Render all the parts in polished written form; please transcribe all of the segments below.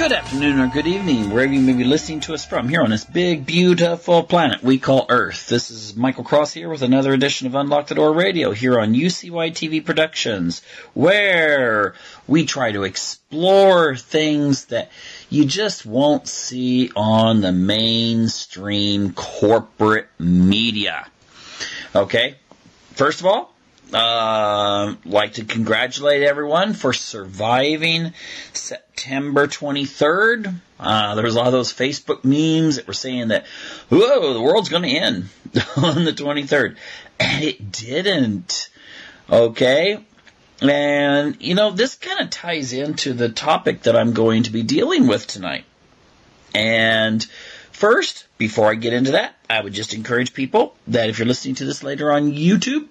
Good afternoon or good evening, wherever you may be listening to us from, here on this big, beautiful planet we call Earth. This is Michael Cross here with another edition of Unlock the Door Radio here on UCY TV Productions, where we try to explore things that you just won't see on the mainstream corporate media. Okay, first of all, like to congratulate everyone for surviving September 23rd. There was a lot of those Facebook memes that were saying that, whoa, the world's going to end on the 23rd. And it didn't. Okay? And, you know, this kind of ties into the topic that I'm going to be dealing with tonight. And first, before I get into that, I would just encourage people that if you're listening to this later on YouTube,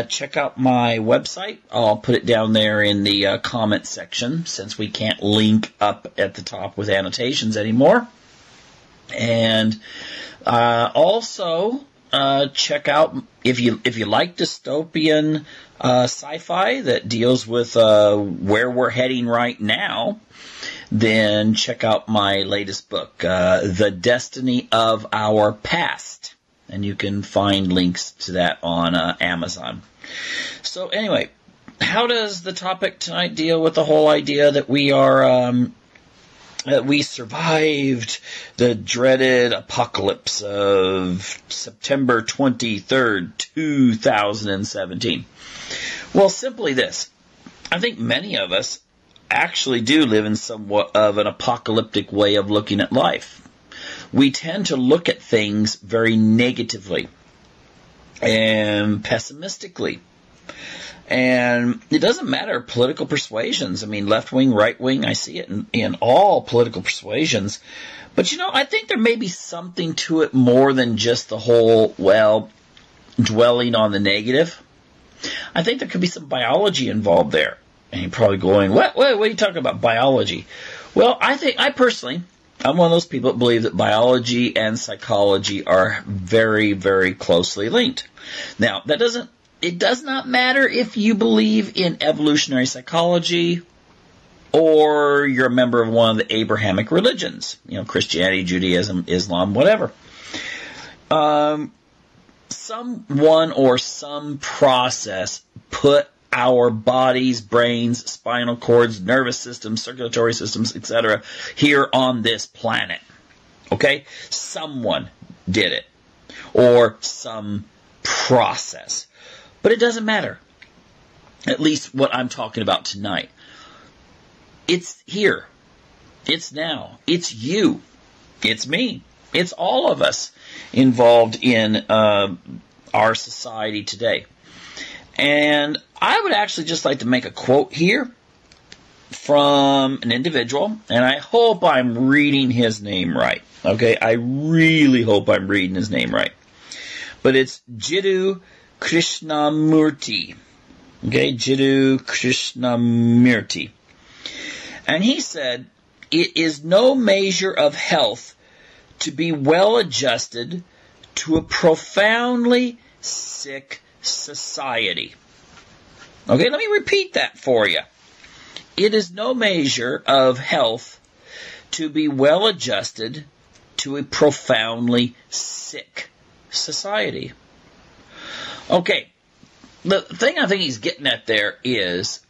check out my website. I'll put it down there in the comment section since we can't link up at the top with annotations anymore. And also check out, if you like dystopian sci-fi that deals with where we're heading right now, then check out my latest book, The Destiny of Our Past. And you can find links to that on Amazon. So anyway, how does the topic tonight deal with the whole idea that we are that we survived the dreaded apocalypse of September 23rd, 2017? Well, simply this. I think many of us actually do live in somewhat of an apocalyptic way of looking at life. We tend to look at things very negatively and pessimistically. And it doesn't matter political persuasions. I mean, left-wing, right-wing, I see it in all political persuasions. But, you know, I think there may be something to it more than just the whole, well, dwelling on the negative. I think there could be some biology involved there. And you're probably going, what are you talking about, biology? Well, I personally, I'm one of those people that believe that biology and psychology are very, very closely linked. Now, it does not matter if you believe in evolutionary psychology or you're a member of one of the Abrahamic religions, you know, Christianity, Judaism, Islam, whatever. Someone or some process put our bodies, brains, spinal cords, nervous systems, circulatory systems, etc. here on this planet. Okay? Someone did it. Or some process. But it doesn't matter. At least what I'm talking about tonight. It's here. It's now. It's you. It's me. It's all of us involved in our society today. And I would actually just like to make a quote here from an individual, and I hope I'm reading his name right. Okay, I really hope I'm reading his name right. But it's Jiddu Krishnamurti. Okay, Jiddu Krishnamurti. And he said, "It is no measure of health to be well adjusted to a profoundly sick society." Okay, let me repeat that for you. It is no measure of health to be well adjusted to a profoundly sick society. Okay, the thing I think he's getting at there is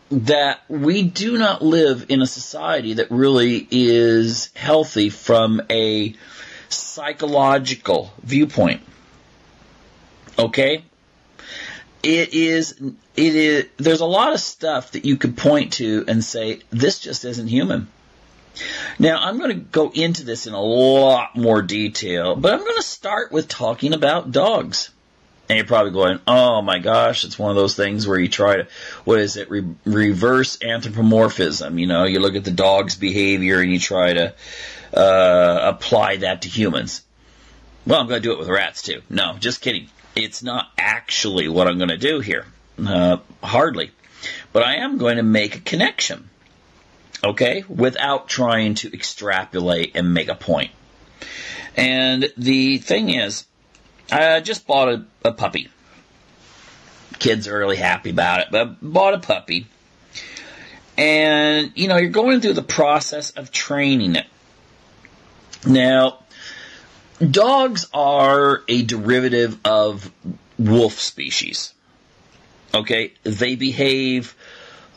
that we do not live in a society that really is healthy from a psychological viewpoint. Okay? There's a lot of stuff that you could point to and say, this just isn't human. Now, I'm going to go into this in a lot more detail, but I'm going to start with talking about dogs. And you're probably going, oh my gosh, it's one of those things where you try to, reverse anthropomorphism. You know, you look at the dog's behavior and you try to apply that to humans. Well, I'm going to do it with rats too. No, just kidding. It's not actually what I'm going to do here. Hardly. But I am going to make a connection. Okay? Without trying to extrapolate and make a point. And the thing is, I just bought a puppy. Kids are really happy about it, but I bought a puppy. And, you're going through the process of training it. Now, dogs are a derivative of wolf species. Okay? They behave,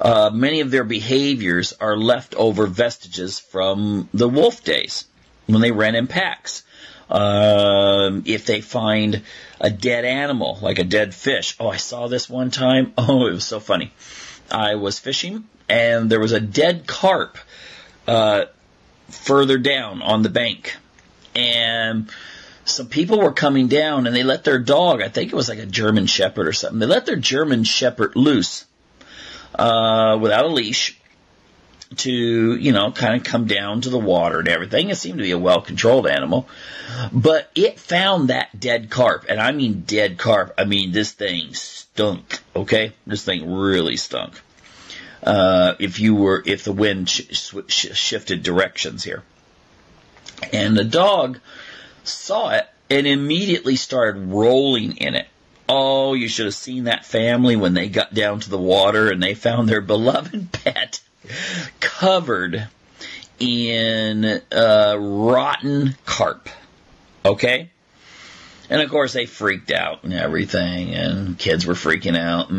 many of their behaviors are leftover vestiges from the wolf days when they ran in packs. If they find a dead animal, like a dead fish. Oh, I saw this one time. Oh, it was so funny. I was fishing, and there was a dead carp further down on the bank. And some people were coming down, and they let their dog, I think it was like a German Shepherd or something, they let their German Shepherd loose without a leash to, kind of come down to the water and everything. It seemed to be a well-controlled animal. But it found that dead carp, and I mean dead carp. I mean, this thing stunk, okay? This thing really stunk. If the wind shifted directions here. And the dog saw it and immediately started rolling in it. Oh, you should have seen that family when they got down to the water and they found their beloved pet covered in rotten carp. Okay? And of course they freaked out and everything, and kids were freaking out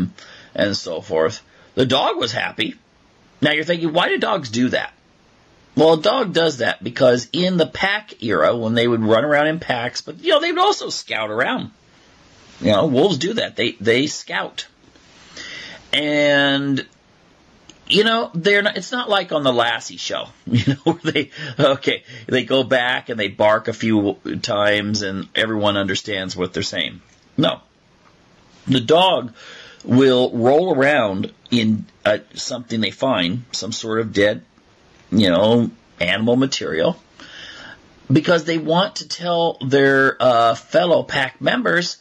and so forth. The dog was happy. Now you're thinking, why do dogs do that? Well, a dog does that because in the pack era, when they would run around in packs, but they would also scout around. Wolves do that. They scout. And they're not. It's not like on the Lassie show, where they go back and they bark a few times and everyone understands what they're saying. No, the dog will roll around in something they find, some sort of dead, animal material, because they want to tell their fellow pack members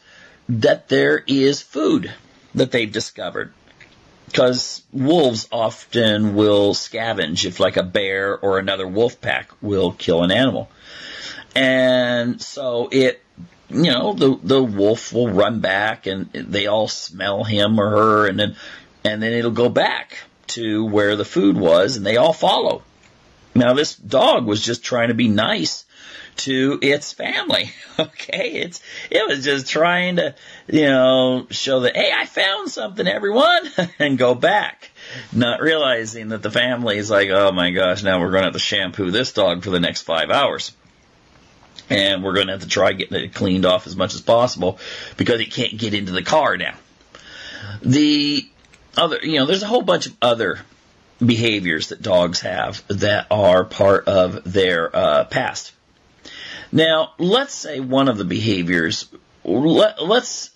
that there is food that they've discovered. Because wolves often will scavenge if like a bear or another wolf pack will kill an animal. And so the wolf will run back and they all smell him or her, and then it'll go back to where the food was and they all follow. Now this dog was just trying to be nice to its family. Okay, it was just trying to, show that, hey, I found something, everyone, and go back, not realizing that the family is like, oh my gosh, now we're going to have to shampoo this dog for the next 5 hours, and we're going to have to try getting it cleaned off as much as possible because it can't get into the car now. The other, there's a whole bunch of other behaviors that dogs have that are part of their past. Now, let's say one of the behaviors, let's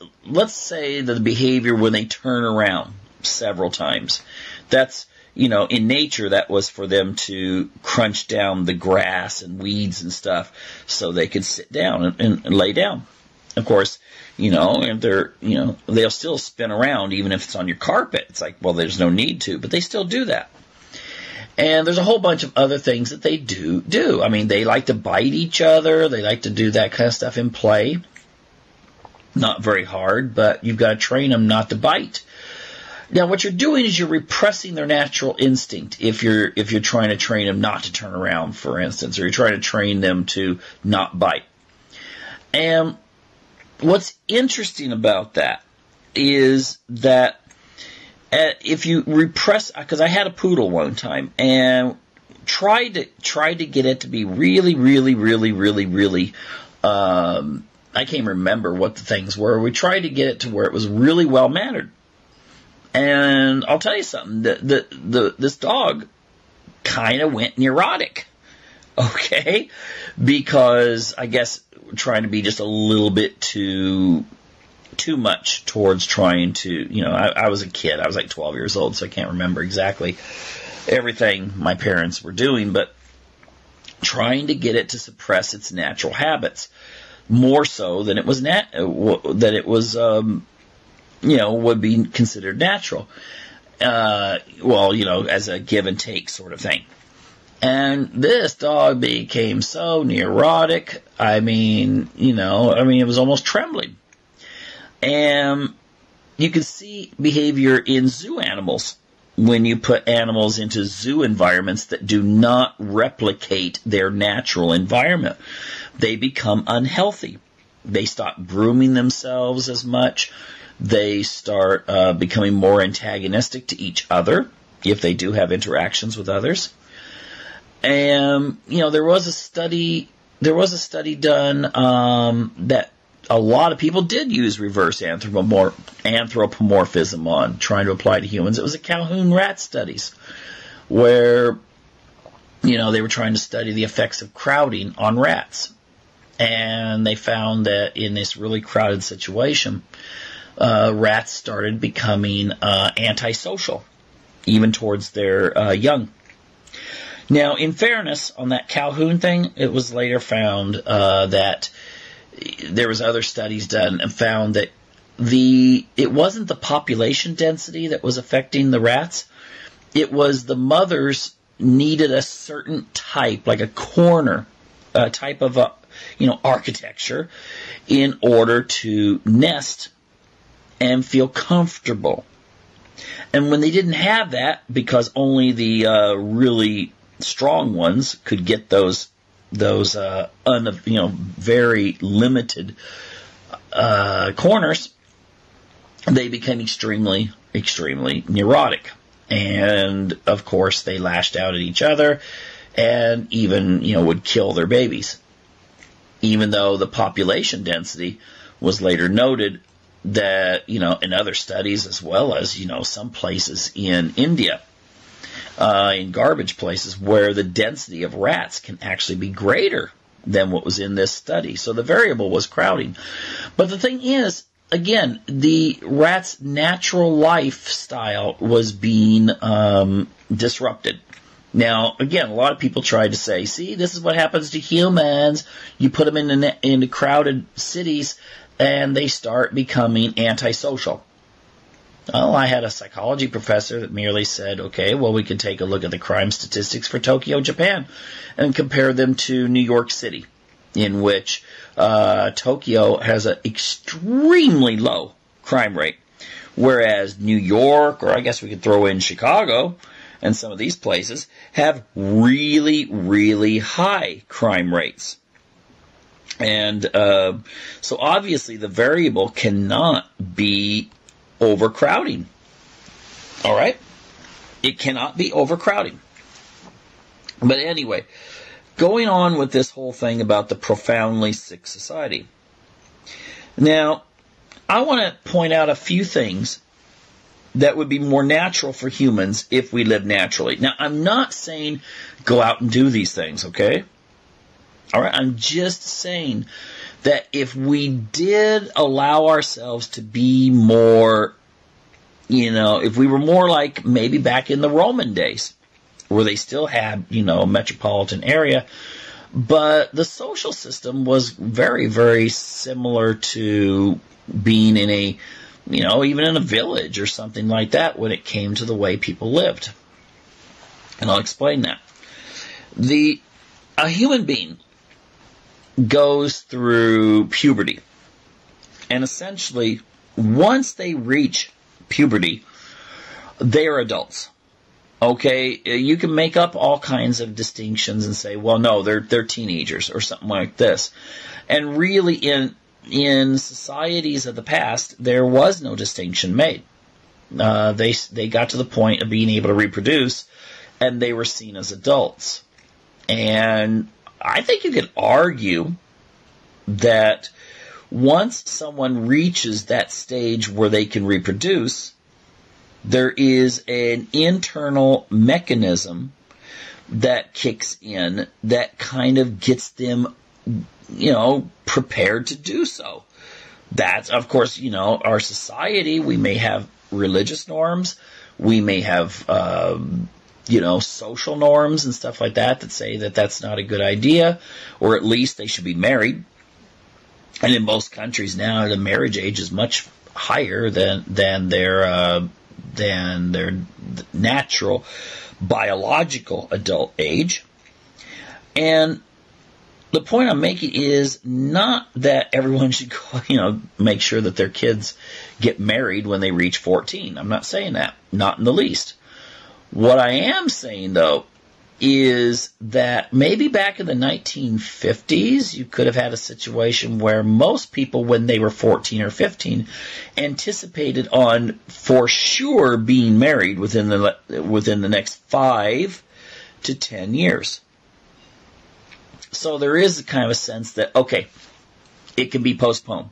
say the behavior when they turn around several times. That's, in nature, that was for them to crunch down the grass and weeds and stuff so they could sit down and lay down. Of course, if they're, they'll still spin around even if it's on your carpet. It's like, well, there's no need to, but they still do that. And there's a whole bunch of other things that they do. I mean, they like to bite each other. They like to do that kind of stuff in play. Not very hard, but you've got to train them not to bite. Now, what you're doing is you're repressing their natural instinct if you're trying to train them not to turn around, for instance, or you're trying to train them to not bite. And what's interesting about that is that if you repress, because I had a poodle one time and tried to get it to be really, really, really, really, really, I can't remember what the things were. We tried to get it to where it was really well mannered. And I'll tell you something, this dog kind of went neurotic, okay? Because I guess trying to be just a little bit too much towards trying to, I was a kid. I was like 12 years old, so I can't remember exactly everything my parents were doing, but trying to get it to suppress its natural habits more so than it was would be considered natural. As a give and take sort of thing. And this dog became so neurotic. I mean, it was almost trembling. And you can see behavior in zoo animals when you put animals into zoo environments that do not replicate their natural environment. They become unhealthy. They stop grooming themselves as much. They start becoming more antagonistic to each other if they do have interactions with others. And, there was a study done that a lot of people did use reverse anthropomorphism on, trying to apply to humans. It was a Calhoun rat studies, where, they were trying to study the effects of crowding on rats. And they found that in this really crowded situation, rats started becoming antisocial, even towards their young. Now, in fairness, on that Calhoun thing, it was later found that there was other studies done and found that it wasn't the population density that was affecting the rats. It was the mothers needed a certain type, like a corner type of architecture in order to nest and feel comfortable. And when they didn't have that, because only the really strong ones could get those very limited corners, they became extremely, extremely neurotic. And, of course, they lashed out at each other and even, would kill their babies. Even though the population density was later noted that, in other studies, as well as, some places in India, in garbage places, where the density of rats can actually be greater than what was in this study. So the variable was crowding. But the thing is, again, the rat's natural lifestyle was being disrupted. Now, again, a lot of people tried to say, see, this is what happens to humans. You put them into crowded cities, and they start becoming antisocial. Well, I had a psychology professor that merely said, okay, well, we can take a look at the crime statistics for Tokyo, Japan, and compare them to New York City, in which Tokyo has an extremely low crime rate, whereas New York, or I guess we could throw in Chicago, and some of these places, have really, really high crime rates. And so obviously the variable cannot be overcrowding. All right? It cannot be overcrowding. But anyway, going on with this whole thing about the profoundly sick society. Now, I want to point out a few things that would be more natural for humans if we lived naturally. Now, I'm not saying go out and do these things, okay? All right? I'm just saying that if we did allow ourselves to be more, if we were more like maybe back in the Roman days, where they still had, a metropolitan area, but the social system was very, very similar to being in a, even in a village or something like that when it came to the way people lived. And I'll explain that. A human being goes through puberty. And essentially, once they reach puberty, they are adults. Okay, you can make up all kinds of distinctions and say, well, no, they're teenagers or something like this. And really, in societies of the past, there was no distinction made. They got to the point of being able to reproduce, and they were seen as adults. And I think you could argue that once someone reaches that stage where they can reproduce, there is an internal mechanism that kicks in that kind of gets them, prepared to do so. That's, of course, our society. We may have religious norms. We may have, social norms and stuff like that say that that's not a good idea, or at least they should be married. And in most countries now, the marriage age is much higher than their natural biological adult age. And the point I'm making is not that everyone should go, make sure that their kids get married when they reach 14. I'm not saying that, not in the least. What I am saying, though, is that maybe back in the 1950s, you could have had a situation where most people, when they were 14 or 15, anticipated on for sure being married within the next 5 to 10 years. So there is kind of a sense that, okay, it can be postponed.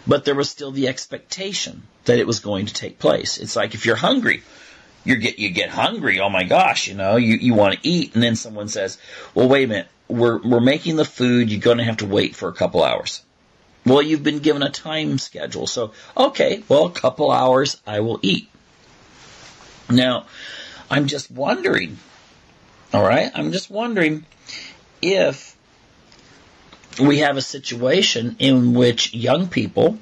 But there was still the expectation that it was going to take place. It's like if you're hungry, you get hungry. Oh my gosh, you want to eat, and then someone says, "Well, wait a minute, we're making the food. You're going to have to wait for a couple hours." Well, you've been given a time schedule, so okay, well, a couple hours, I will eat. Now, I'm just wondering. All right, I'm just wondering if we have a situation in which young people,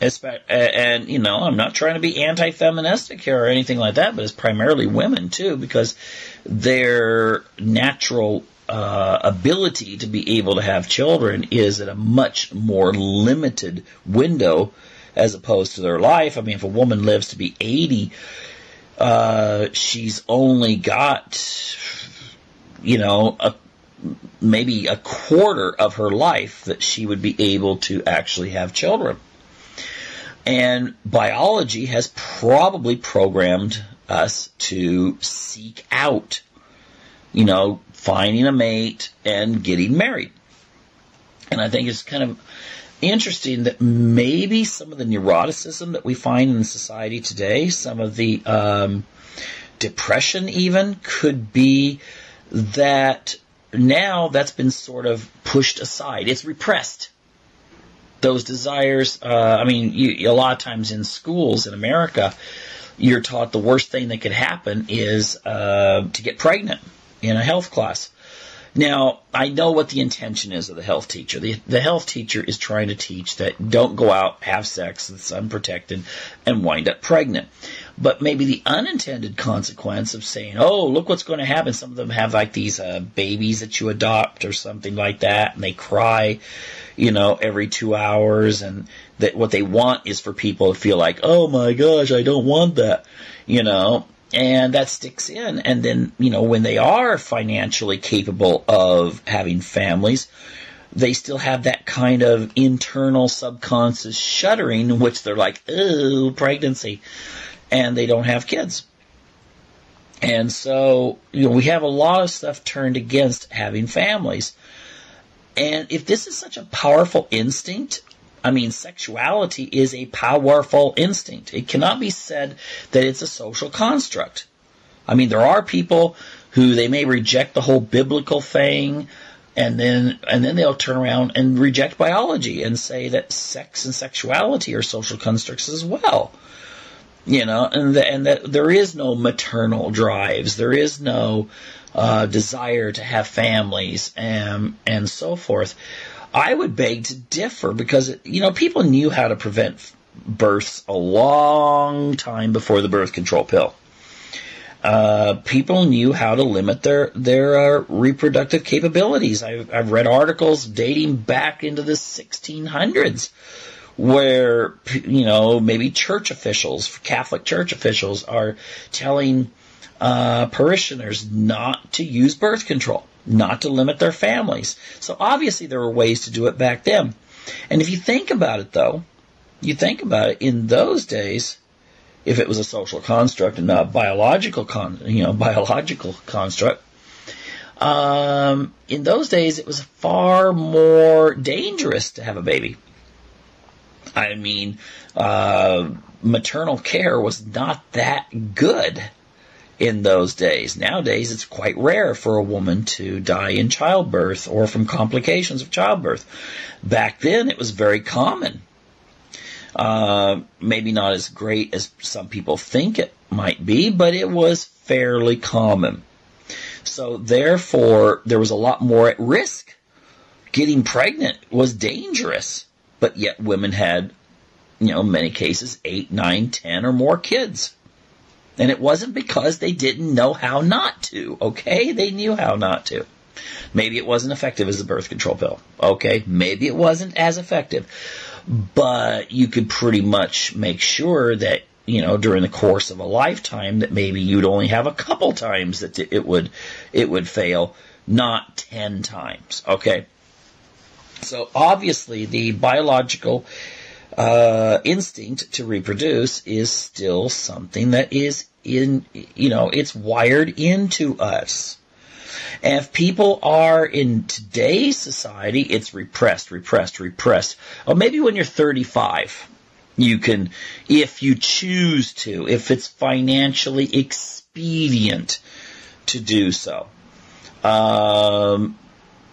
and I'm not trying to be anti-feministic here or anything like that, but it's primarily women too, because their natural ability to be able to have children is at a much more limited window as opposed to their life. I mean, if a woman lives to be 80, she's only got, maybe a quarter of her life that she would be able to actually have children. And biology has probably programmed us to seek out, finding a mate and getting married. And I think it's kind of interesting that maybe some of the neuroticism that we find in society today, some of the depression even, could be that now that's been sort of pushed aside. It's repressed. Those desires, a lot of times in schools in America, you're taught the worst thing that could happen is to get pregnant in a health class. Now, I know what the intention is of the health teacher. The health teacher is trying to teach that don't go out, have sex that's unprotected, and wind up pregnant. But maybe the unintended consequence of saying, oh, look what's going to happen. Some of them have like these babies that you adopt or something like that, and they cry, every 2 hours, and that what they want is for people to feel like, oh my gosh, I don't want that, and that sticks in. And then, when they are financially capable of having families, they still have that kind of internal subconscious shuddering in which they're like, oh, pregnancy, and they don't have kids. And so, we have a lot of stuff turned against having families. And if this is such a powerful instinct, sexuality is a powerful instinct. It cannot be said that it's a social construct. There are people who they may reject the whole biblical thing, and then they'll turn around and reject biology and say that sex and sexuality are social constructs as well. And that there is no maternal drives. There is no desire to have families and so forth. I would beg to differ because, people knew how to prevent births a long time before the birth control pill. People knew how to limit their reproductive capabilities. I've read articles dating back into the 1600s where, maybe church officials, Catholic church officials, are telling parishioners not to use birth control, not to limit their families. So obviously there were ways to do it back then. And if you think about it, though, in those days, if it was a social construct and not biological construct, in those days it was far more dangerous to have a baby. Maternal care was not that good in those days. Nowadays, it's quite rare for a woman to die in childbirth or from complications of childbirth. Back then, it was very common. Maybe not as great as some people think it might be, but it was fairly common. So therefore, there was a lot more at risk. Getting pregnant was dangerous, but yet women had, in many cases, 8, 9, 10 or more kids. And it wasn't because they didn't know how not to, okay? They knew how not to. Maybe it wasn't effective as a birth control pill, okay? Maybe it wasn't as effective. But you could pretty much make sure that, during the course of a lifetime, that maybe you'd only have a couple times that it would fail, not 10 times. Okay. So obviously the biological instinct to reproduce is still something that is it's wired into us. And if people are in today's society, it's repressed. Oh, maybe when you're 35, you can, if you choose to, if it's financially expedient to do so. And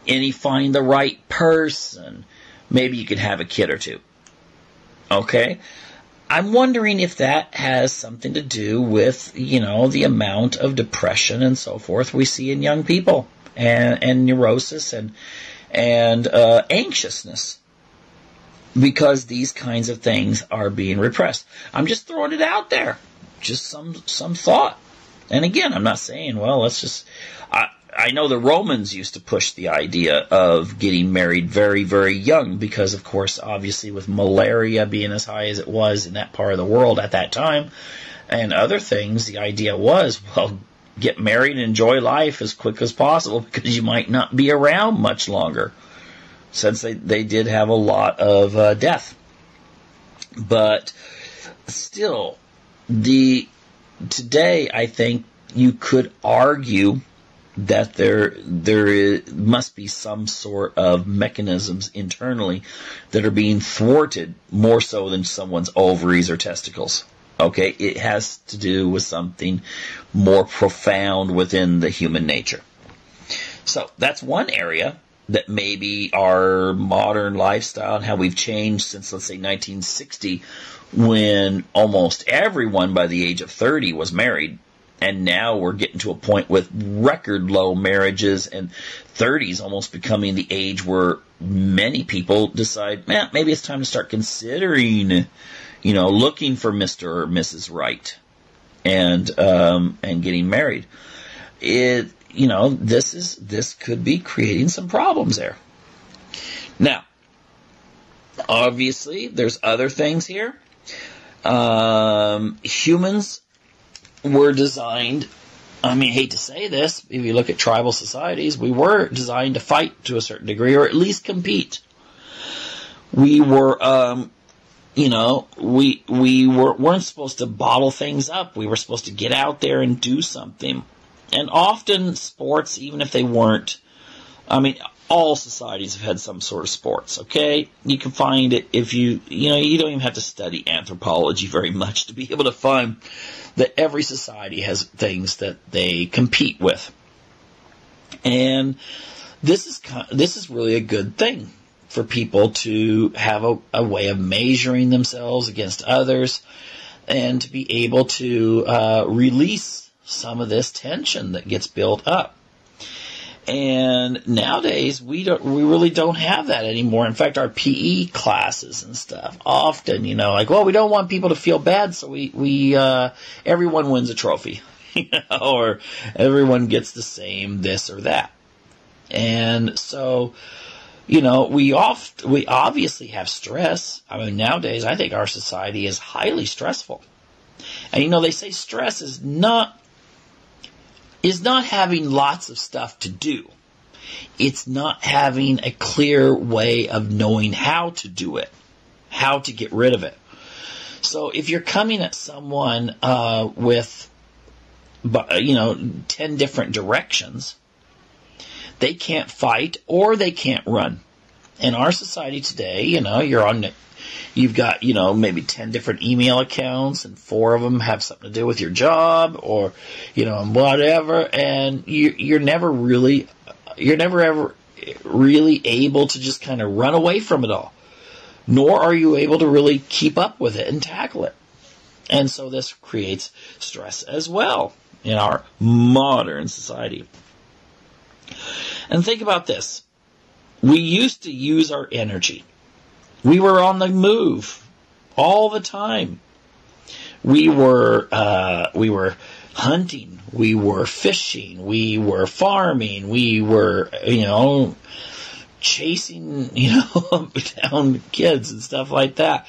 you find the right person, maybe you could have a kid or two. Okay? I'm wondering if that has something to do with, the amount of depression and so forth we see in young people, and neurosis and anxiousness, because these kinds of things are being repressed. I'm just throwing it out there, just some thought. And again, I'm not saying, well, let's just. I know the Romans used to push the idea of getting married very, very young because, of course, obviously with malaria being as high as it was in that part of the world at that time and other things, the idea was, well, get married and enjoy life as quick as possible because you might not be around much longer, since they did have a lot of death. But still, today I think you could argue that there must be some sort of mechanisms internally that are being thwarted more so than someone's ovaries or testicles. Okay, it has to do with something more profound within the human nature. So that's one area that maybe our modern lifestyle and how we've changed since, let's say, 1960, when almost everyone by the age of 30 was married. And now we're getting to a point with record low marriages, and 30 is almost becoming the age where many people decide, maybe it's time to start considering, looking for Mr. or Mrs. Right, and getting married. This could be creating some problems there. Now, obviously, there's other things here. Humans were designed, I hate to say this, if you look at tribal societies, we were designed to fight to a certain degree, or at least compete. We were, we weren't supposed to bottle things up. We were supposed to get out there and do something. And often sports, even if they weren't, all societies have had some sort of sports, okay? You can find it if you don't even have to study anthropology very much to be able to find that every society has things that they compete with. And this is really a good thing for people to have a way of measuring themselves against others, and to be able to release some of this tension that gets built up. And nowadays, we really don't have that anymore. In fact, our PE classes and stuff often, we don't want people to feel bad, so we everyone wins a trophy, or everyone gets the same this or that. And so, we obviously have stress. Nowadays, I think our society is highly stressful. And they say stress is not having lots of stuff to do. It's not having a clear way of knowing how to do it, how to get rid of it. So if you're coming at someone with 10 different directions, they can't fight or they can't run. In our society today, you've got, maybe 10 different email accounts, and 4 of them have something to do with your job or, whatever. And you're never ever really able to just kind of run away from it all. Nor are you able to really keep up with it and tackle it. And so this creates stress as well in our modern society. And think about this. We used to use our energy. We were on the move all the time. We were hunting. We were fishing. We were farming. We were, chasing, down kids and stuff like that.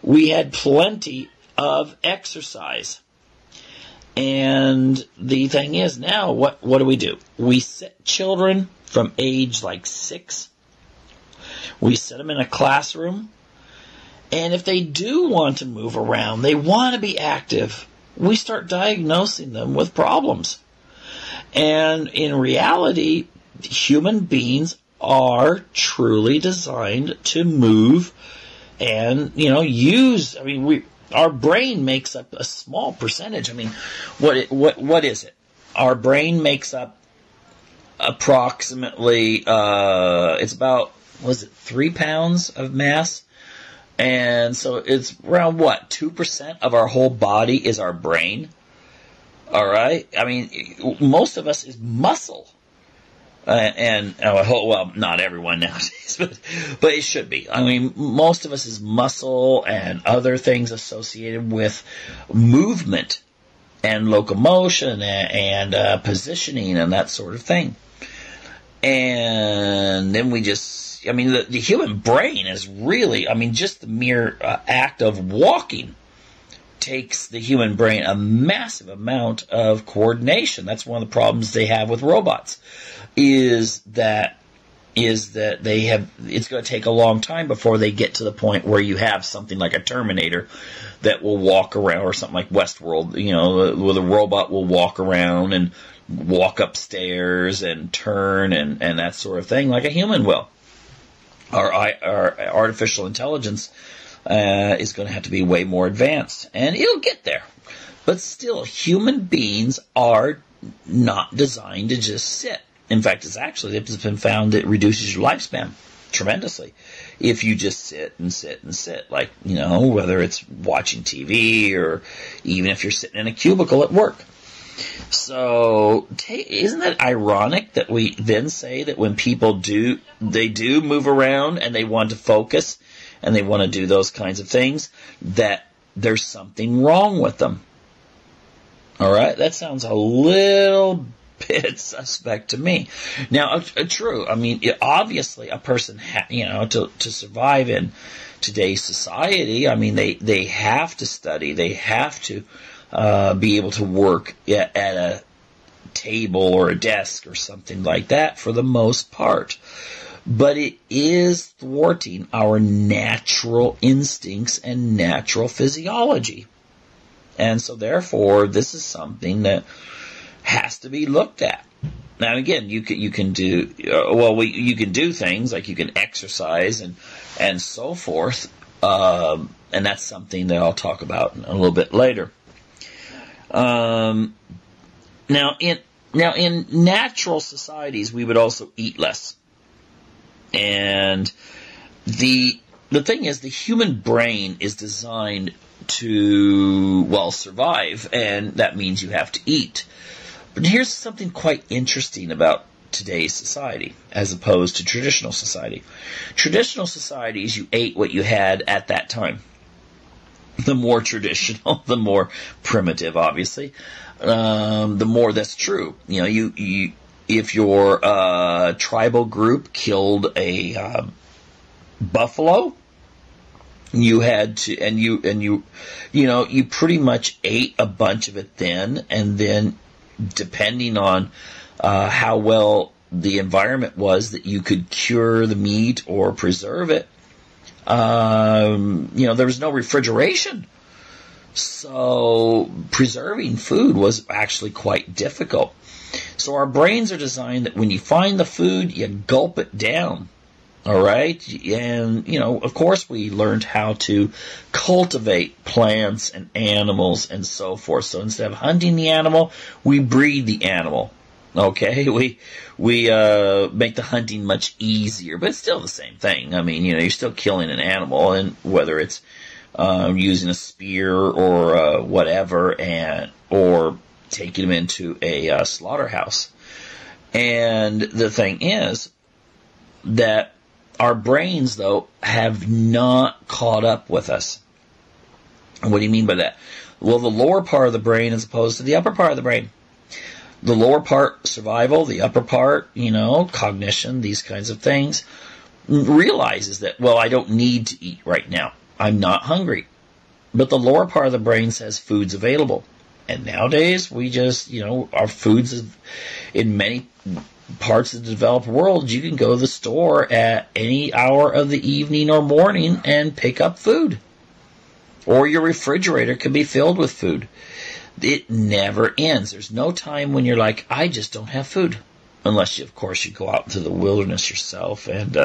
We had plenty of exercise. And the thing is now, what do? We set children from age like 6. We set them in a classroom. And if they do want to move around, they want to be active, we start diagnosing them with problems. And in reality, human beings are truly designed to move and, use. Our brain makes up a small percentage. What is it? Our brain makes up approximately, it's about, 3 pounds of mass? And so it's around 2% of our whole body is our brain. All right? Most of us is muscle. Not everyone nowadays, but it should be. Most of us is muscle and other things associated with movement and locomotion and positioning and that sort of thing. And then we just, the human brain is really, just the mere act of walking takes the human brain a massive amount of coordination. That's one of the problems they have with robots, is that it's going to take a long time before they get to the point where you have something like a Terminator that will walk around, or something like Westworld, where the robot will walk around and walk upstairs and turn and that sort of thing like a human will. Our artificial intelligence is going to have to be way more advanced, and it'll get there. But still, human beings are not designed to just sit. In fact, it's been found that it reduces your lifespan tremendously if you just sit and sit and sit, like, whether it's watching TV or even if you're sitting in a cubicle at work. So, isn't that ironic that we then say that when people do move around and they want to focus and they want to do those kinds of things, that there's something wrong with them? All right? That sounds a little bit suspect to me. Now, true. Obviously, a person, to survive in today's society, they have to study. They have to be able to work at a table or a desk or something like that for the most part. But it is thwarting our natural instincts and natural physiology. And so therefore, this is something that has to be looked at. Now again, you can do you can do things like you can exercise and so forth, and that's something that I'll talk about a little bit later. Now in natural societies, we would also eat less, and the thing is, the human brain is designed to survive, and that means you have to eat. But here's something quite interesting about today's society as opposed to traditional society. Traditional societies, you ate what you had at that time. The more traditional, the more primitive, obviously, the more that's true. If your tribal group killed a buffalo, you had to, and you pretty much ate a bunch of it then, and then depending on how well the environment was that you could cure the meat or preserve it, there was no refrigeration. So preserving food was actually quite difficult. So our brains are designed that when you find the food, you gulp it down. All right? And, of course we learned how to cultivate plants and animals and so forth. So instead of hunting the animal, we breed the animal. Okay? We make the hunting much easier, but it's still the same thing. You're still killing an animal, and whether it's using a spear or whatever, or taking them into a slaughterhouse. And the thing is that our brains, though, have not caught up with us. And what do you mean by that? Well, the lower part of the brain as opposed to the upper part of the brain. The lower part, survival, the upper part, cognition, these kinds of things, realizes that, I don't need to eat right now. I'm not hungry. But the lower part of the brain says food's available. And nowadays, we just, our foods in many parts of the developed world, you can go to the store at any hour of the evening or morning and pick up food. Or your refrigerator can be filled with food. It never ends. There's no time when you're like, I just don't have food. Unless, of course, you go out into the wilderness yourself and,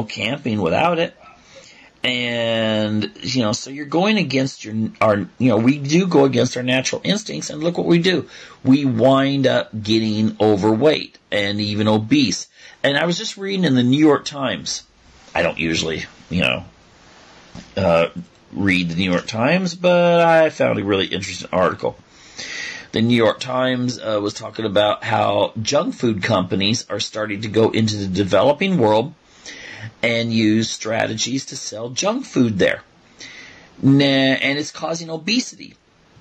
camping without it. And, so you're going against we do go against our natural instincts, and look what we do. We wind up getting overweight and even obese. And I was just reading in the New York Times. I don't usually, read the New York Times, but I found a really interesting article. The New York Times was talking about how junk food companies are starting to go into the developing world and use strategies to sell junk food there. And it's causing obesity.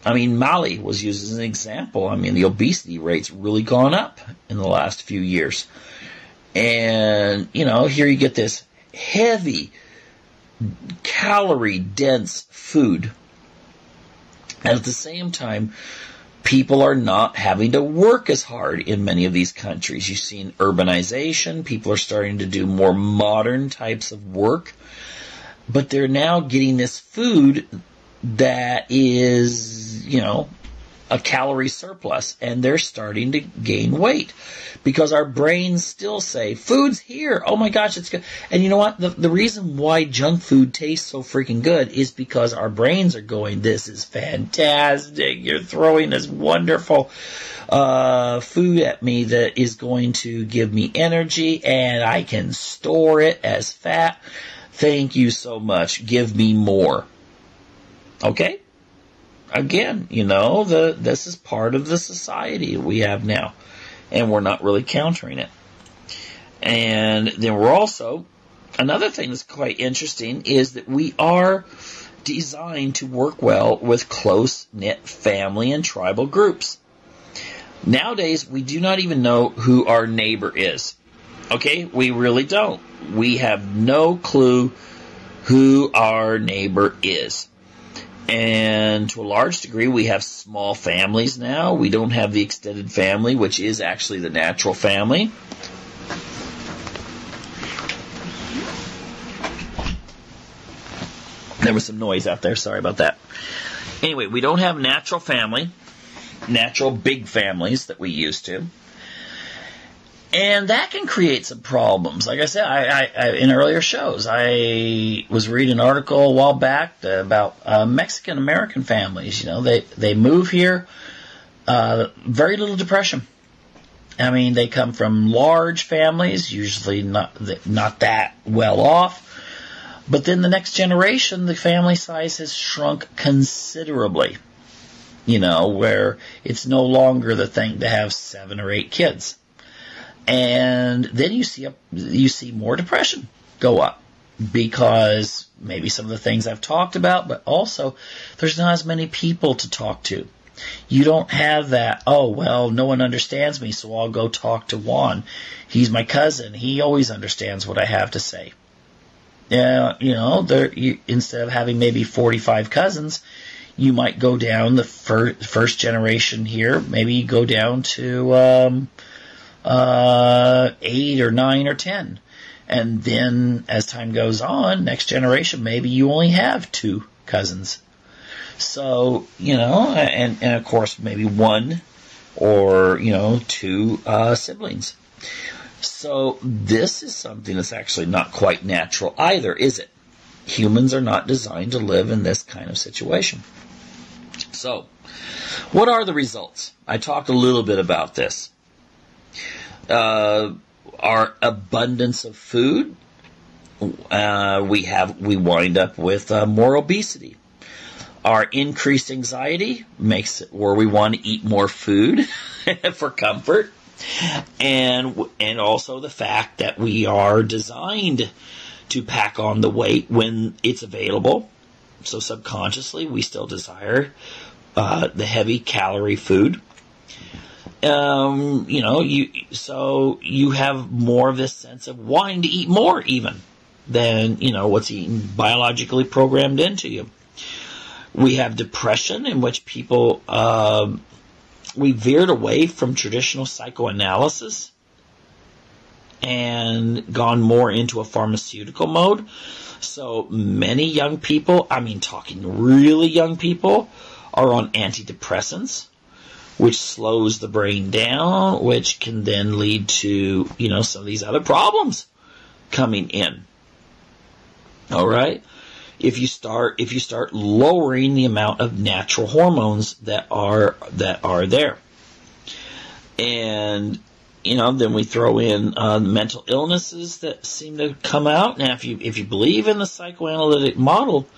I mean, Mali was used as an example. I mean, the obesity rate's really gone up in the last few years. And, here you get this heavy, calorie-dense food. And at the same time, people are not having to work as hard in many of these countries. You've seen urbanization. People are starting to do more modern types of work. But they're now getting this food that is, a calorie surplus. And they're starting to gain weight. Because our brains still say, food's here. Oh my gosh, it's good. And you know what? The reason why junk food tastes so freaking good is because our brains are going, this is fantastic. You're throwing this wonderful food at me that is going to give me energy, and I can store it as fat. Thank you so much. Give me more. Okay? Again, this is part of the society we have now. And we're not really countering it. And then we're also, another thing that's quite interesting is that we are designed to work well with close-knit family and tribal groups. Nowadays, we do not even know who our neighbor is. Okay? We really don't. We have no clue who our neighbor is. And to a large degree, we have small families now. We don't have the extended family, which is actually the natural family. There was some noise out there. Sorry about that. Anyway, we don't have natural big families that we used to. And that can create some problems. Like I said, I in earlier shows, I was reading an article a while back about Mexican-American families. They move here, very little depression. I mean, they come from large families, usually not that well off. But then the next generation, the family size has shrunk considerably. Where it's no longer the thing to have 7 or 8 kids. And then you see more depression go up because maybe some of the things I've talked about, but also there's not as many people to talk to. You don't have that, no one understands me, so I'll go talk to Juan. He's my cousin. He always understands what I have to say. Instead of having maybe 45 cousins, you might go down the first generation here, maybe go down to 8 or 9 or 10. And then as time goes on, next generation, maybe you only have 2 cousins. So, and of course maybe 1 or, 2 siblings. So this is something that's actually not quite natural either, is it? Humans are not designed to live in this kind of situation. So, what are the results? I talked a little bit about this. Our abundance of food, we wind up with more obesity. Our increased anxiety makes it where we want to eat more food for comfort, and also the fact that we are designed to pack on the weight when it's available. So subconsciously, we still desire the heavy calorie food. So you have more of this sense of wanting to eat more even than, what's biologically programmed into you. We have depression, in which people, we veered away from traditional psychoanalysis and gone more into a pharmaceutical mode. So many young people, talking really young people, are on antidepressants, which slows the brain down, which can then lead to, some of these other problems coming in. All right? If you start lowering the amount of natural hormones that are there. And then we throw in mental illnesses that seem to come out. Now, if you believe in the psychoanalytic model,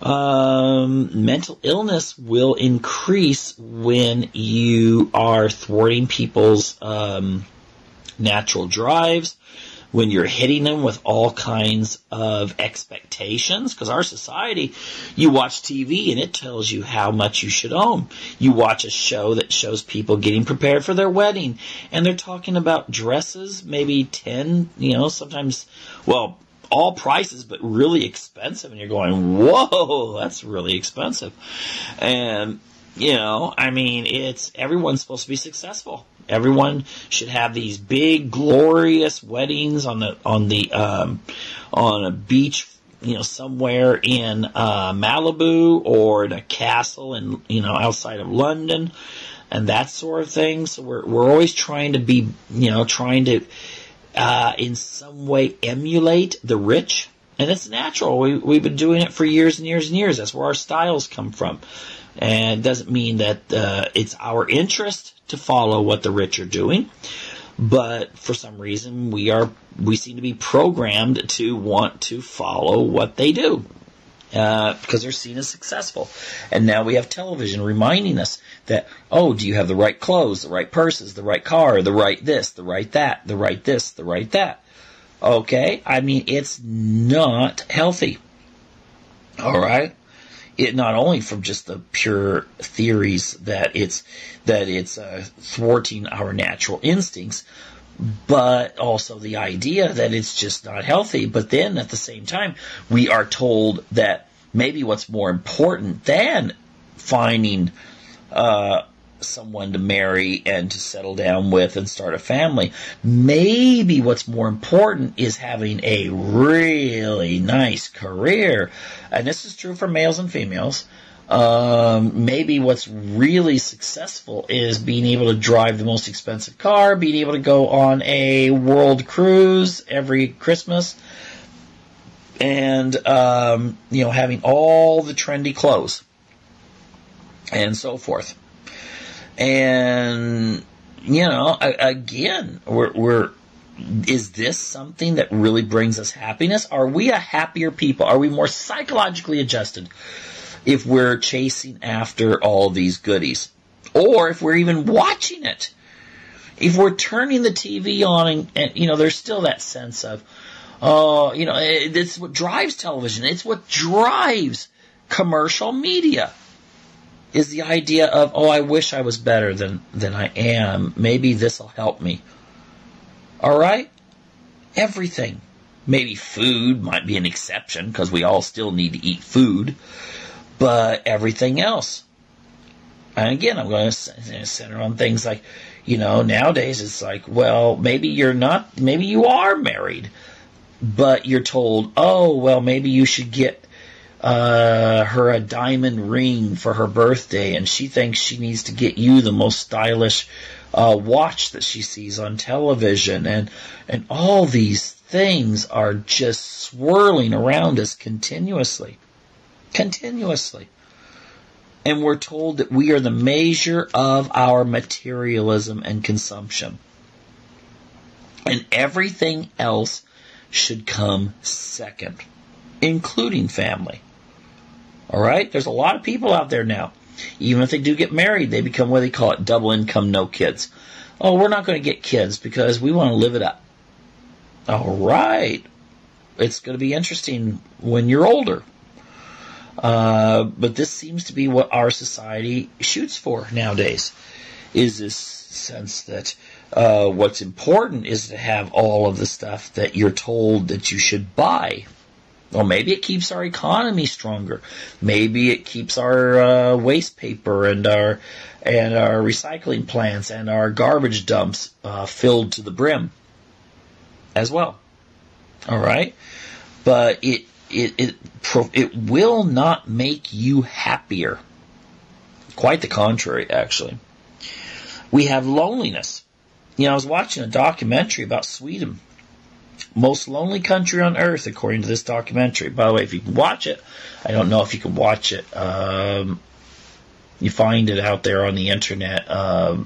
mental illness will increase when you are thwarting people's natural drives, when you're hitting them with all kinds of expectations. Because our society, you watch TV and it tells you how much you should own. You watch a show that shows people getting prepared for their wedding, and they're talking about dresses, maybe 10, sometimes, well, all prices, but really expensive. And you're going, whoa, that's really expensive. And, everyone's supposed to be successful. Everyone should have these big, glorious weddings on a beach, somewhere in Malibu, or in a castle in, outside of London, and that sort of thing. So we're always trying to be, in some way emulate the rich, and it's natural. We've been doing it for years and years and years. That's where our styles come from. And it doesn't mean that it's our interest to follow what the rich are doing, but for some reason we seem to be programmed to want to follow what they do because they're seen as successful. And now we have television reminding us that, oh, do you have the right clothes, the right purses, the right car, the right this, the right that, the right this, the right that? Okay, it's not healthy. All right. It not only from just the pure theories that it's thwarting our natural instincts, but also the idea that it's just not healthy. But then at the same time, we are told that maybe what's more important than finding someone to marry and to settle down with and start a family, maybe what's more important is having a really nice career. And this is true for males and females. Maybe what's really successful is being able to drive the most expensive car, being able to go on a world cruise every Christmas, and having all the trendy clothes and so forth. And again, is this something that really brings us happiness? Are we a happier people? Are we more psychologically adjusted if we're chasing after all these goodies? Or if we're even watching it? If we're turning the TV on and there's still that sense of, it's what drives television. It's what drives commercial media. Is the idea of, I wish I was better than I am. Maybe this will help me. All right? Everything. Maybe food might be an exception because we all still need to eat food. But everything else. And again, I'm going to center on things like, nowadays it's like, well, maybe you are married. But you're told, maybe you should get her a diamond ring for her birthday, and she thinks she needs to get you the most stylish watch that she sees on television, and all these things are just swirling around us continuously, and we're told that we are the measure of our materialism and consumption, and everything else should come second, including family. All right? There's a lot of people out there now. Even if they do get married, they become what they call it, double income, no kids. Oh, we're not going to get kids because we want to live it up. All right. It's going to be interesting when you're older. But this seems to be what our society shoots for nowadays, is this sense that what's important is to have all of the stuff that you're told that you should buy. Well, maybe it keeps our economy stronger. Maybe it keeps our waste paper and our recycling plants and our garbage dumps filled to the brim as well. All right, but it will not make you happier. Quite the contrary, actually. We have loneliness. I was watching a documentary about Sweden. Most lonely country on earth, according to this documentary. By the way, if you can watch it, I don't know if you can watch it. You find it out there on the internet. I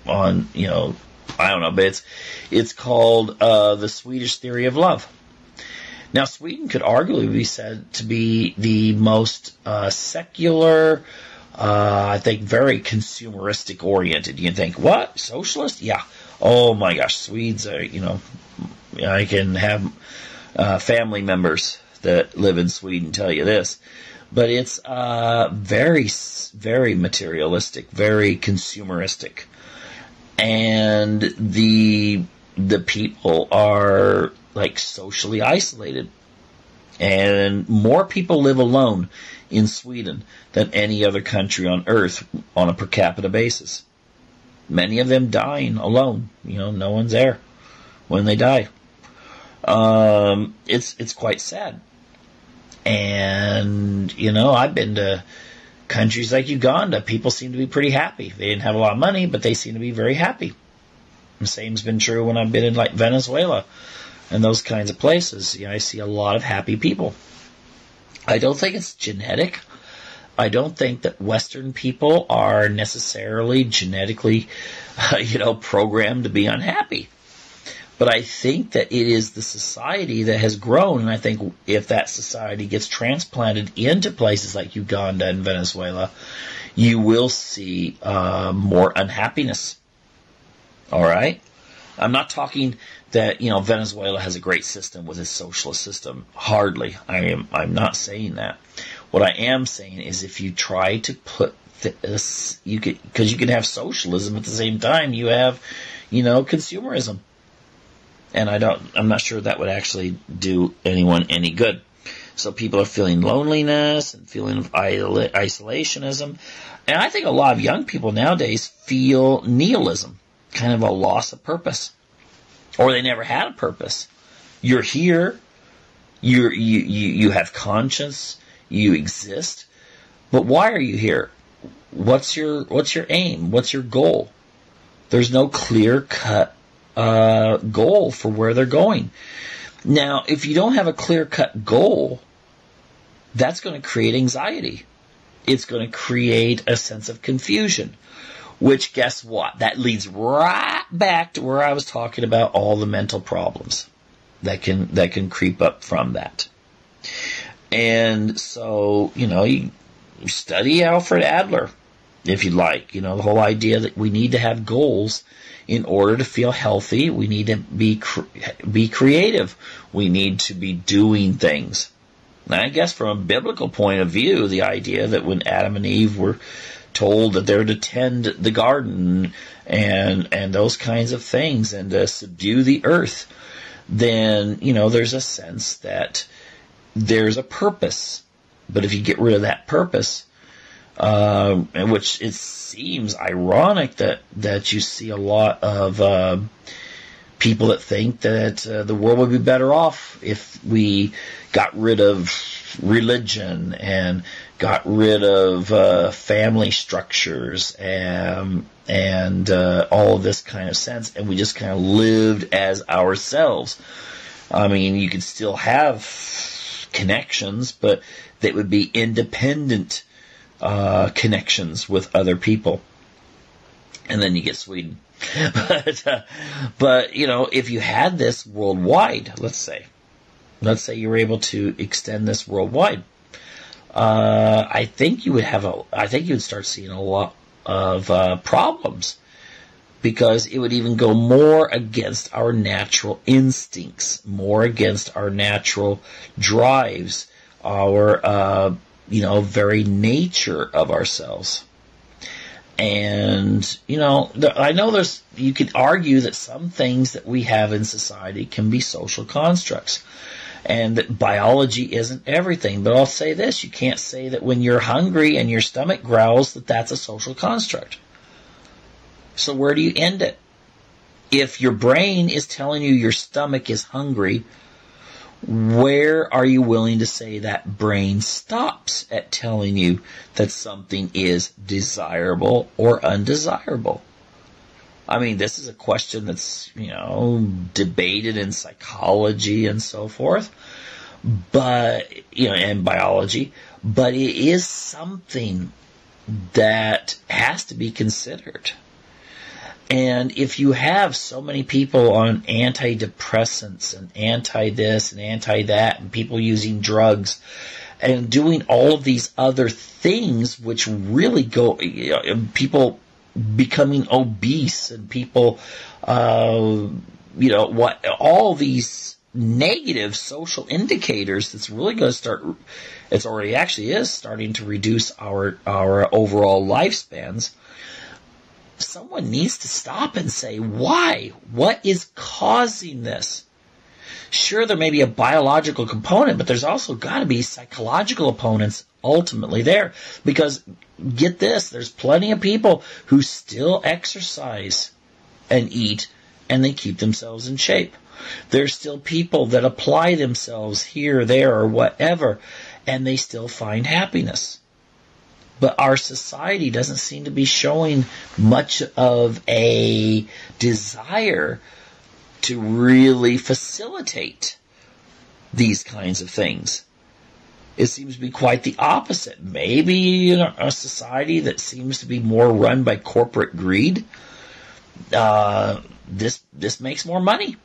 don't know, but it's called The Swedish Theory of Love. Now, Sweden could arguably be said to be the most secular, I think, very consumeristic oriented. You can think, what? Socialist? Yeah. Oh my gosh, Swedes are, I can have family members that live in Sweden tell you this. But it's very, very materialistic, very consumeristic. And the people are like socially isolated. And more people live alone in Sweden than any other country on earth on a per capita basis. Many of them dying alone. No one's there when they die. It's quite sad. And, I've been to countries like Uganda. People seem to be pretty happy. They didn't have a lot of money, but they seem to be very happy. The same's been true when I've been in like Venezuela and those kinds of places. I see a lot of happy people. I don't think it's genetic. I don't think that Western people are necessarily genetically, programmed to be unhappy. But I think that it is the society that has grown, and I think if that society gets transplanted into places like Uganda and Venezuela, you will see more unhappiness. All right? I'm not talking that, Venezuela has a great system with its socialist system. Hardly. I'm not saying that. What I am saying is if you try to put this, because you can have socialism at the same time you have, consumerism. And I'm not sure that would actually do anyone any good. So people are feeling loneliness and feeling isolationism. And I think a lot of young people nowadays feel nihilism, kind of a loss of purpose. Or they never had a purpose. You're here, you have conscience, you exist, but why are you here? What's your aim? What's your goal? There's no clear-cut goal for where they're going. Now, if you don't have a clear-cut goal, that's going to create anxiety. It's going to create a sense of confusion. Which, guess what? That leads right back to where I was talking about all the mental problems that can creep up from that. And so, you study Alfred Adler, if you'd like. The whole idea that we need to have goals in order to feel healthy. We need to be creative. We need to be doing things. And I guess from a biblical point of view, the idea that when Adam and Eve were told that they're to tend the garden and those kinds of things and to subdue the earth, then, there's a sense that there's a purpose. But if you get rid of that purpose, which it seems ironic that you see a lot of people that think that the world would be better off if we got rid of religion and got rid of family structures and all of this kind of sense, and we just kind of lived as ourselves. I mean, you could still have connections, but they would be independent connections with other people. And then you get Sweden. But if you had this worldwide, let's say you were able to extend this worldwide, I think you would start seeing a lot of problems, because it would even go more against our natural instincts, more against our natural drives, our very nature of ourselves. And, I know you could argue that some things that we have in society can be social constructs. and that biology isn't everything. But I'll say this, you can't say that when you're hungry and your stomach growls that that's a social construct. So where do you end it? If your brain is telling you your stomach is hungry, where are you willing to say that brain stops at telling you that something is desirable or undesirable? I mean, this is a question that's, debated in psychology and so forth, but, and biology, but it is something that has to be considered. And if you have so many people on antidepressants and anti-this and anti-that, and people using drugs and doing all of these other things which really go, people becoming obese and people, all these negative social indicators that's really going to start, it's already actually is starting to reduce our overall lifespans. Someone needs to stop and say, why? What is causing this? Sure, there may be a biological component, but there's also got to be psychological opponents ultimately there. Because, get this, there's plenty of people who still exercise and eat, and they keep themselves in shape. There's still people that apply themselves here, there, or whatever, and they still find happiness. But our society doesn't seem to be showing much of a desire to really facilitate these kinds of things. It seems to be quite the opposite. Maybe in a society that seems to be more run by corporate greed, this makes more money.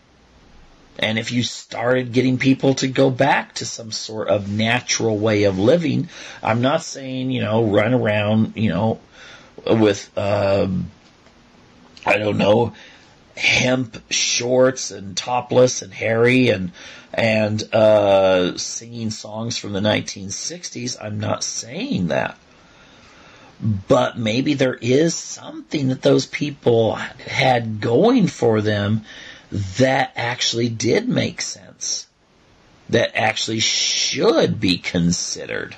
And if you started getting people to go back to some sort of natural way of living, I'm not saying, run around, with, hemp shorts and topless and hairy and singing songs from the 1960s. I'm not saying that. But maybe there is something that those people had going for them that actually did make sense, that actually should be considered.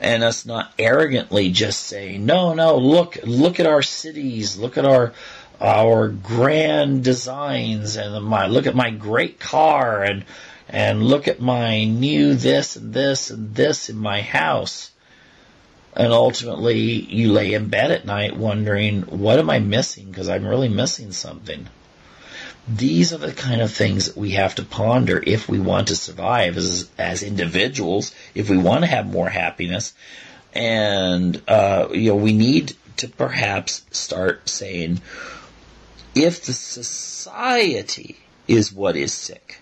And us not arrogantly just saying, no, look at our cities, look at our grand designs, and look at my great car, and look at my new this and this and this in my house. And ultimately, you lay in bed at night wondering, what am I missing? Because I'm really missing something. These are the kind of things that we have to ponder if we want to survive as individuals, if we want to have more happiness. And, we need to perhaps start saying, if the society is what is sick,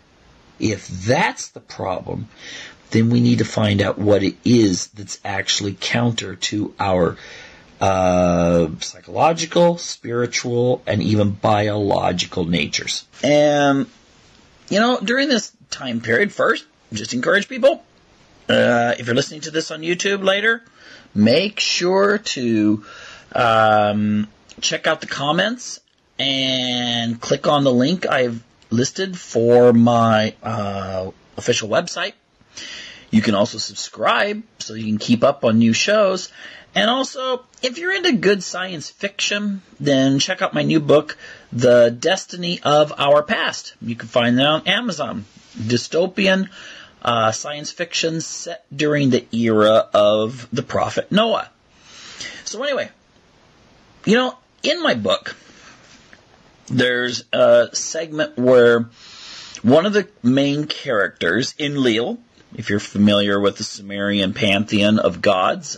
if that's the problem, then we need to find out what it is that's actually counter to our psychological, spiritual, and even biological natures. And, during this time period, first, just encourage people, if you're listening to this on YouTube later, make sure to check out the comments and click on the link I've listed for my official website. You can also subscribe so you can keep up on new shows. And also, if you're into good science fiction, then check out my new book, The Destiny of Our Past. You can find that on Amazon. Dystopian science fiction set during the era of the prophet Noah. So anyway, in my book, there's a segment where one of the main characters, Enlil, if you're familiar with the Sumerian pantheon of gods,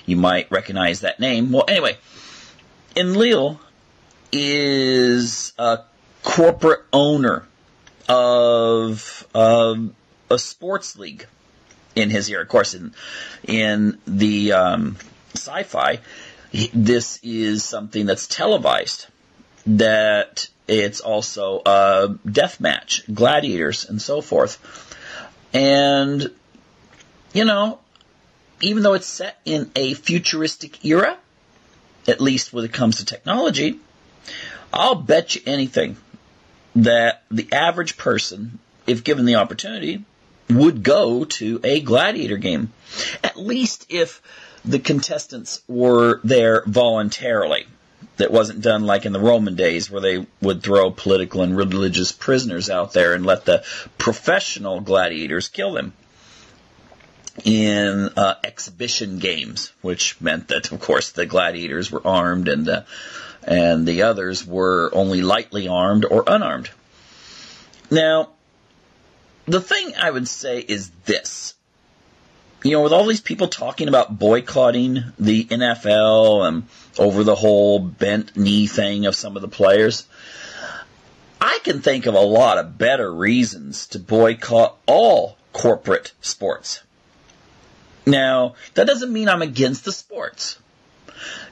you might recognize that name. Well, anyway, Enlil is a corporate owner of a sports league in his era. Of course, in the sci-fi, this is something that's televised, that it's also a death match, gladiators, and so forth. And, even though it's set in a futuristic era, at least when it comes to technology, I'll bet you anything that the average person if given the opportunity, would go to a gladiator game. At least if the contestants were there voluntarily. That wasn't done like in the Roman days where they would throw political and religious prisoners out there and let the professional gladiators kill them in exhibition games, which meant that, of course, the gladiators were armed and the others were only lightly armed or unarmed. Now, the thing I would say is this. With all these people talking about boycotting the NFL and over the whole bent knee thing of some of the players, I can think of a lot of better reasons to boycott all corporate sports. Now, that doesn't mean I'm against the sports.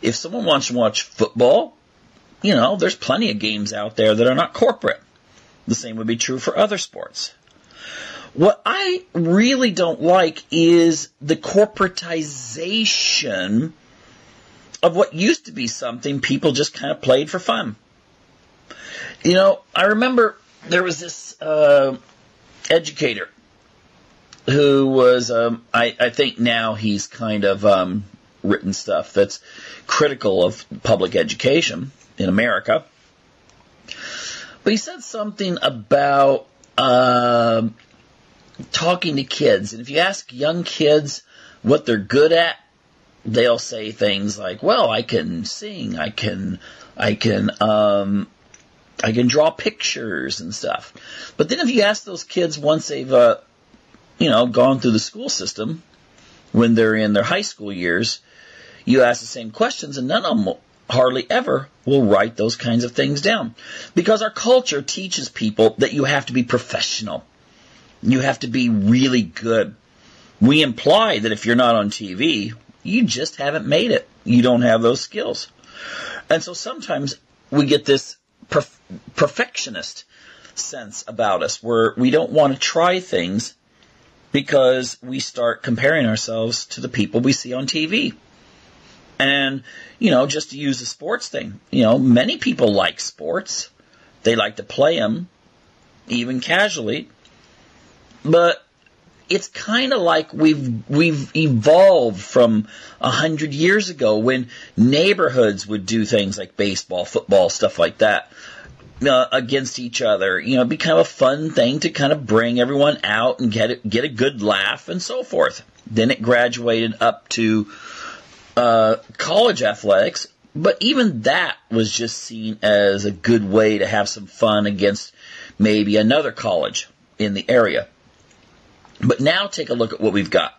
If someone wants to watch football, there's plenty of games out there that are not corporate. The same would be true for other sports. What I really don't like is the corporatization of what used to be something people just kind of played for fun. I remember there was this educator who was, I think now he's kind of written stuff that's critical of public education in America. But he said something about talking to kids. And if you ask young kids what they're good at, they'll say things like, well, I can sing, I can draw pictures and stuff. But then if you ask those kids once they've, gone through the school system, when they're in their high school years, you ask the same questions and none of them hardly ever will write those kinds of things down. Because our culture teaches people that you have to be professional. You have to be really good. We imply that if you're not on TV, you just haven't made it. You don't have those skills. And so sometimes we get this perfectionist sense about us where we don't want to try things because we start comparing ourselves to the people we see on TV. And, just to use the sports thing, many people like sports. They like to play them, even casually. But it's kind of like we've evolved from 100 years ago when neighborhoods would do things like baseball, football, stuff like that against each other. It'd be kind of a fun thing to kind of bring everyone out and get a good laugh and so forth. Then it graduated up to college athletics, but even that was just seen as a good way to have some fun against maybe another college in the area. But now take a look at what we've got.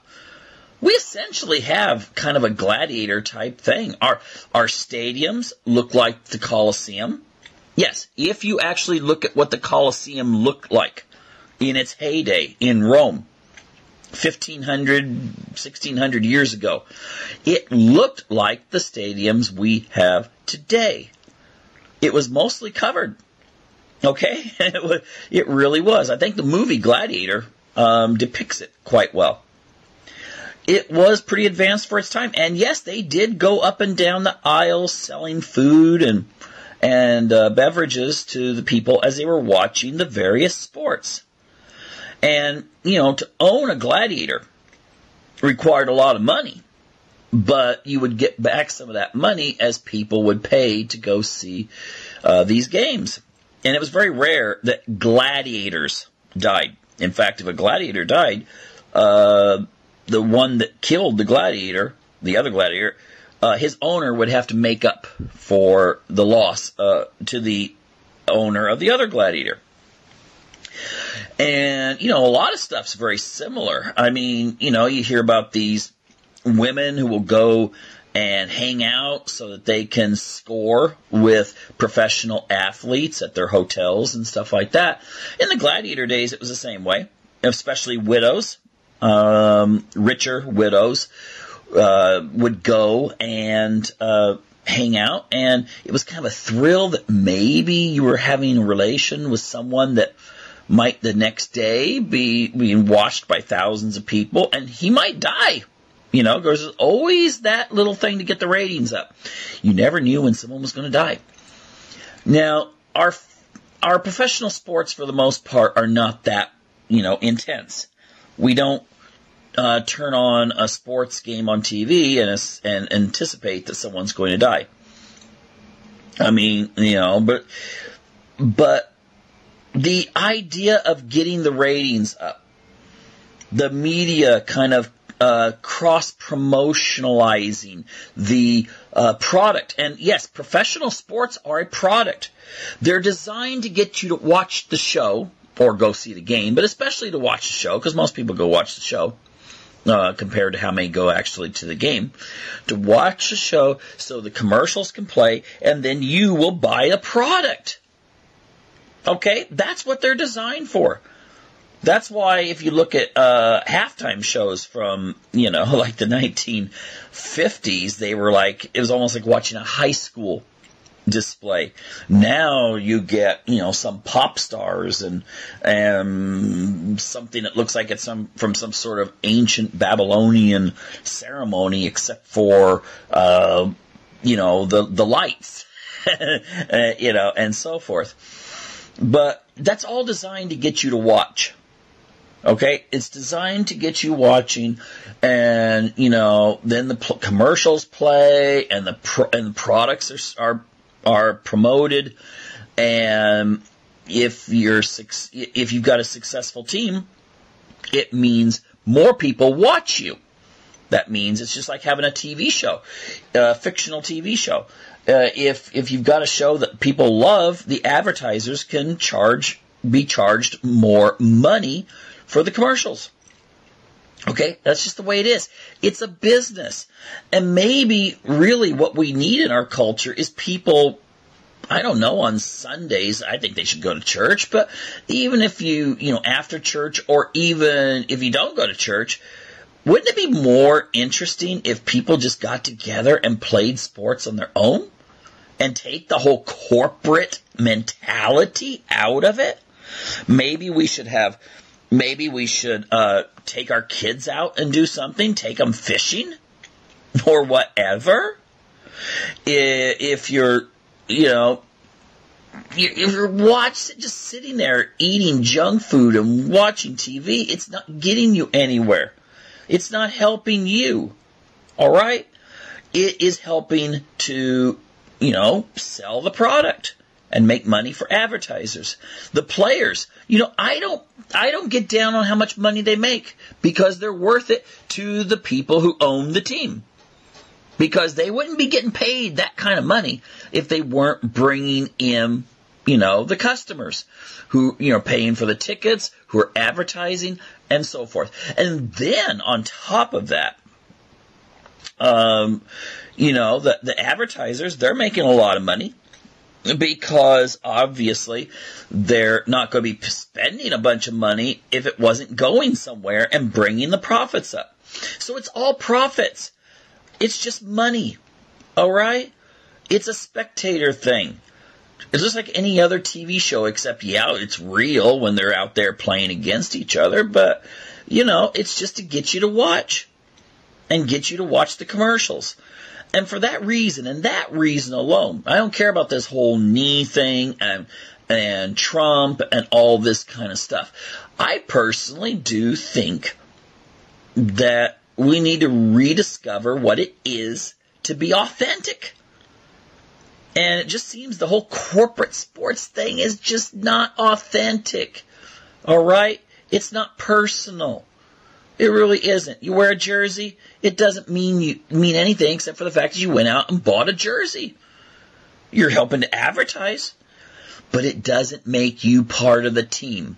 We essentially have kind of a gladiator type thing. Our stadiums look like the Colosseum. Yes, if you actually look at what the Colosseum looked like in its heyday in Rome, 1,500, 1,600 years ago, it looked like the stadiums we have today. It was mostly covered. Okay? It really was. I think the movie Gladiator depicts it quite well. It was pretty advanced for its time. And yes, they did go up and down the aisles selling food and beverages to the people as they were watching the various sports. And, to own a gladiator required a lot of money. But you would get back some of that money as people would pay to go see these games. And it was very rare that gladiators died. In fact, if a gladiator died, the one that killed the gladiator, the other gladiator, his owner would have to make up for the loss to the owner of the other gladiator. And, a lot of stuff's very similar. I mean, you hear about these women who will go and hang out so that they can score with professional athletes at their hotels and stuff like that. In the gladiator days, it was the same way, especially widows, richer widows, would go and hang out, and it was kind of a thrill that maybe you were having a relation with someone that might the next day be being watched by thousands of people, and he might die. There's always that little thing to get the ratings up. You never knew when someone was going to die. Now, our professional sports, for the most part, are not that intense. We don't turn on a sports game on TV and anticipate that someone's going to die. I mean, but the idea of getting the ratings up, the media kind of cross-promotionalizing the product. And yes, professional sports are a product. They're designed to get you to watch the show or go see the game, but especially to watch the show, because most people go watch the show compared to how many go actually to the game. To watch the show so the commercials can play, and then you will buy a product. Okay? That's what they're designed for. That's why if you look at halftime shows from, like the 1950s, they were like, it was almost like watching a high school display. Now you get, some pop stars and something that looks like it's from some sort of ancient Babylonian ceremony, except for, the lights, and so forth. But that's all designed to get you to watch. Okay, it's designed to get you watching, and then the commercials play, and the products are promoted, and if you've got a successful team, it means more people watch you. That means it's just like having a TV show, a fictional TV show. If you've got a show that people love, the advertisers can be charged more money for the commercials. Okay, that's just the way it is. It's a business. And maybe really what we need in our culture is people, I don't know, on Sundays, I think they should go to church, but even if after church, or even if you don't go to church, wouldn't it be more interesting if people just got together and played sports on their own and take the whole corporate mentality out of it? Maybe we should take our kids out and do something, take them fishing or whatever. If you're just sitting there eating junk food and watching TV, it's not getting you anywhere. It's not helping you. All right? It is helping to, sell the product and make money for advertisers. The players, I don't get down on how much money they make, because they're worth it to the people who own the team. Because they wouldn't be getting paid that kind of money if they weren't bringing in, the customers who, paying for the tickets, who are advertising, and so forth. And then on top of that, the advertisers, they're making a lot of money, because obviously they're not going to be spending a bunch of money if it wasn't going somewhere and bringing the profits up. So it's all profits. It's just money. All right? It's a spectator thing. It's just like any other TV show, except, it's real when they're out there playing against each other, but, it's just to get you to watch and get you to watch the commercials. And for that reason, and that reason alone, I don't care about this whole knee thing and Trump and all this kind of stuff. I personally do think that we need to rediscover what it is to be authentic. And it just seems the whole corporate sports thing is just not authentic. All right? It's not personal. It really isn't. You wear a jersey, it doesn't mean anything except for the fact that you went out and bought a jersey. You're helping to advertise, but it doesn't make you part of the team,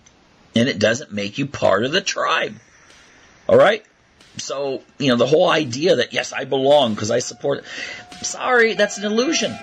and it doesn't make you part of the tribe. All right? So, the whole idea that, yes, I belong because I support it. Sorry, that's an illusion.